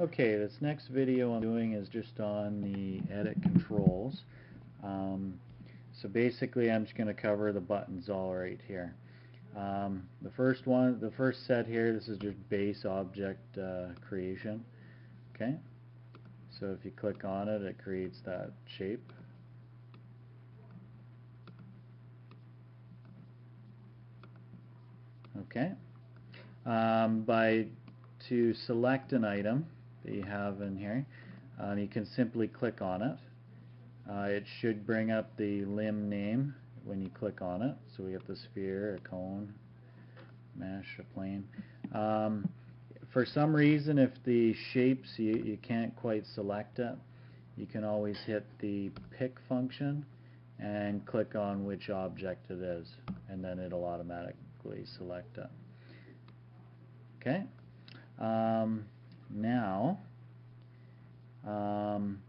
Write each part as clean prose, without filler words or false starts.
Okay, this next video I'm doing is just on the edit controls. So basically I'm just going to cover the buttons all right here. The first set here, this is just base object creation. Okay, so if you click on it, it creates that shape. Okay, to select an item that you have in here, you can simply click on it. It should bring up the limb name when you click on it. So we get the sphere, a cone, mesh, a plane. For some reason, if the shapes you can't quite select it, you can always hit the pick function and click on which object it is, and then it'll automatically select it. Okay. Now,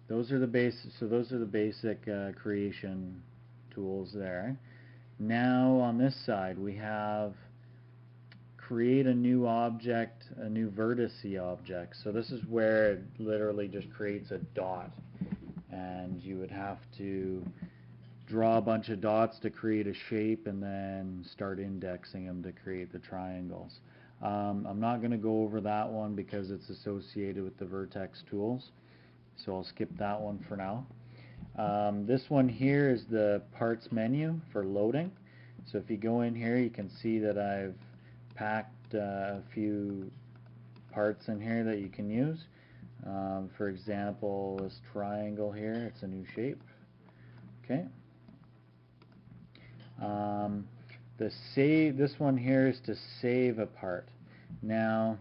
those are the basic creation tools there. Now on this side we have create a new object, a new vertice object. So this is where it literally just creates a dot, and you would have to draw a bunch of dots to create a shape and then start indexing them to create the triangles. I'm not going to go over that one because it's associated with the vertex tools, so I'll skip that one for now. This one here is the parts menu for loading. So if you go in here, you can see that I've packed a few parts in here that you can use. For example, this triangle here, it's a new shape. Okay. This one here is to save a part. Now,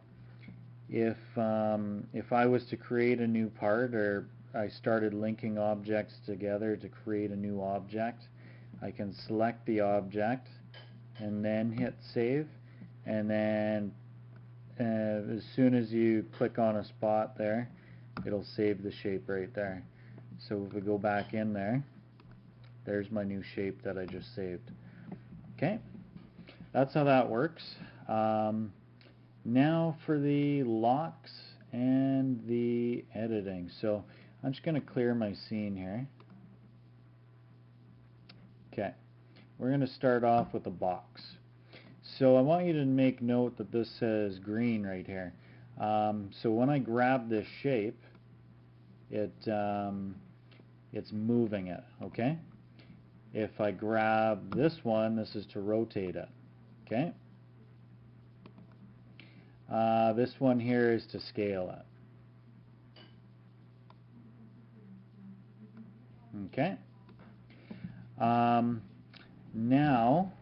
if I was to create a new part, or I started linking objects together to create a new object, I can select the object and then hit save, and then as soon as you click on a spot there, it'll save the shape right there. So if we go back in there, there's my new shape that I just saved. Okay, that's how that works. Now for the locks and the editing. So I'm just going to clear my scene here. Okay, we're going to start off with a box. So I want you to make note that this says green right here. So when I grab this shape, it's moving it. Okay. If I grab this one, this is to rotate it. Okay. This one here is to scale it. Okay. Now,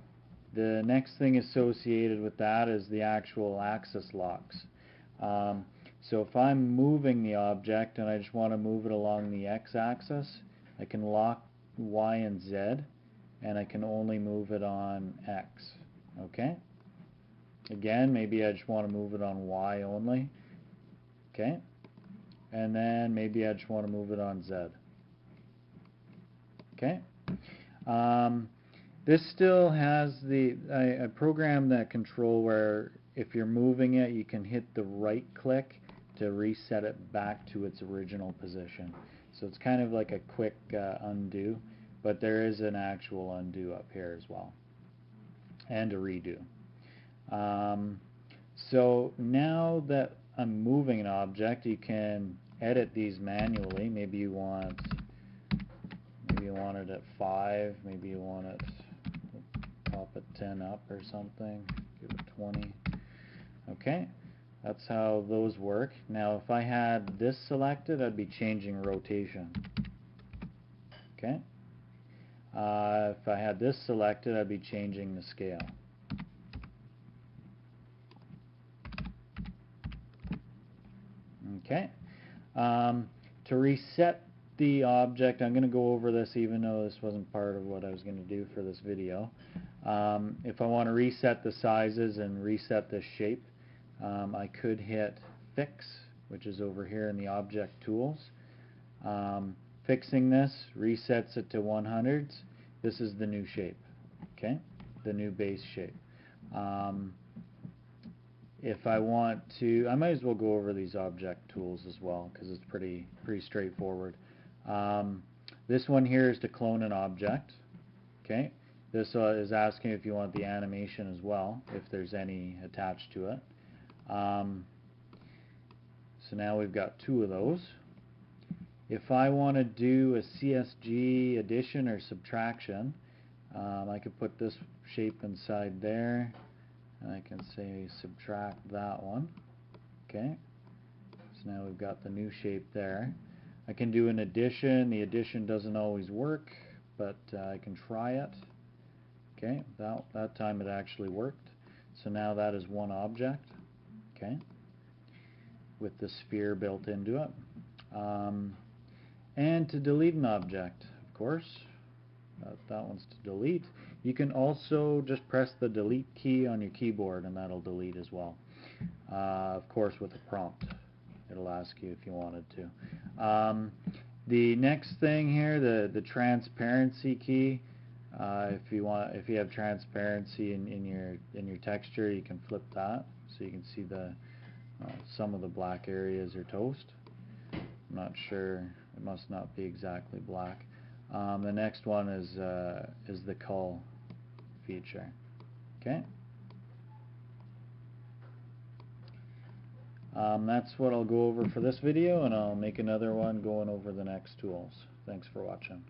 the next thing associated with that is the actual axis locks. So if I'm moving the object and I just want to move it along the x-axis, I can lock Y and Z, and I can only move it on X. Okay? Again, maybe I just want to move it on Y only. Okay? And then maybe I just want to move it on Z. Okay? This still has I programmed that control where if you're moving it, you can hit the right click to reset it back to its original position. So it's kind of like a quick undo, but there is an actual undo up here as well, and a redo. So now that I'm moving an object, you can edit these manually. Maybe you want it at 5, maybe you want it pop it 10 up or something, give it 20. Okay, that's how those work. Now if I had this selected, I'd be changing rotation. Okay. If I had this selected, I'd be changing the scale. Okay. To reset the object, I'm going to go over this even though this wasn't part of what I was going to do for this video. If I want to reset the sizes and reset the shape, I could hit Fix, which is over here in the Object Tools. Fixing this resets it to 100s. This is the new shape, okay? The new base shape. if I want to, I might as well go over these object tools as well because it's pretty straightforward. This one here is to clone an object. Okay, this is asking if you want the animation as well, if there's any attached to it. So now we've got two of those. If I want to do a CSG addition or subtraction, I could put this shape inside there, and I can say subtract that one. Okay, so now we've got the new shape there. I can do an addition. The addition doesn't always work, but I can try it. Okay, that time it actually worked. So now that is one object. Okay, with the sphere built into it. And to delete an object, of course, that one's to delete. You can also just press the delete key on your keyboard and that'll delete as well. Of course, with a prompt, it'll ask you if you wanted to. The next thing here, the transparency key. If you have transparency in your texture, you can flip that so you can see some of the black areas are toast. I'm not sure. It must not be exactly black. The next one is the cull feature. Okay. That's what I'll go over for this video, and I'll make another one going over the next tools. Thanks for watching.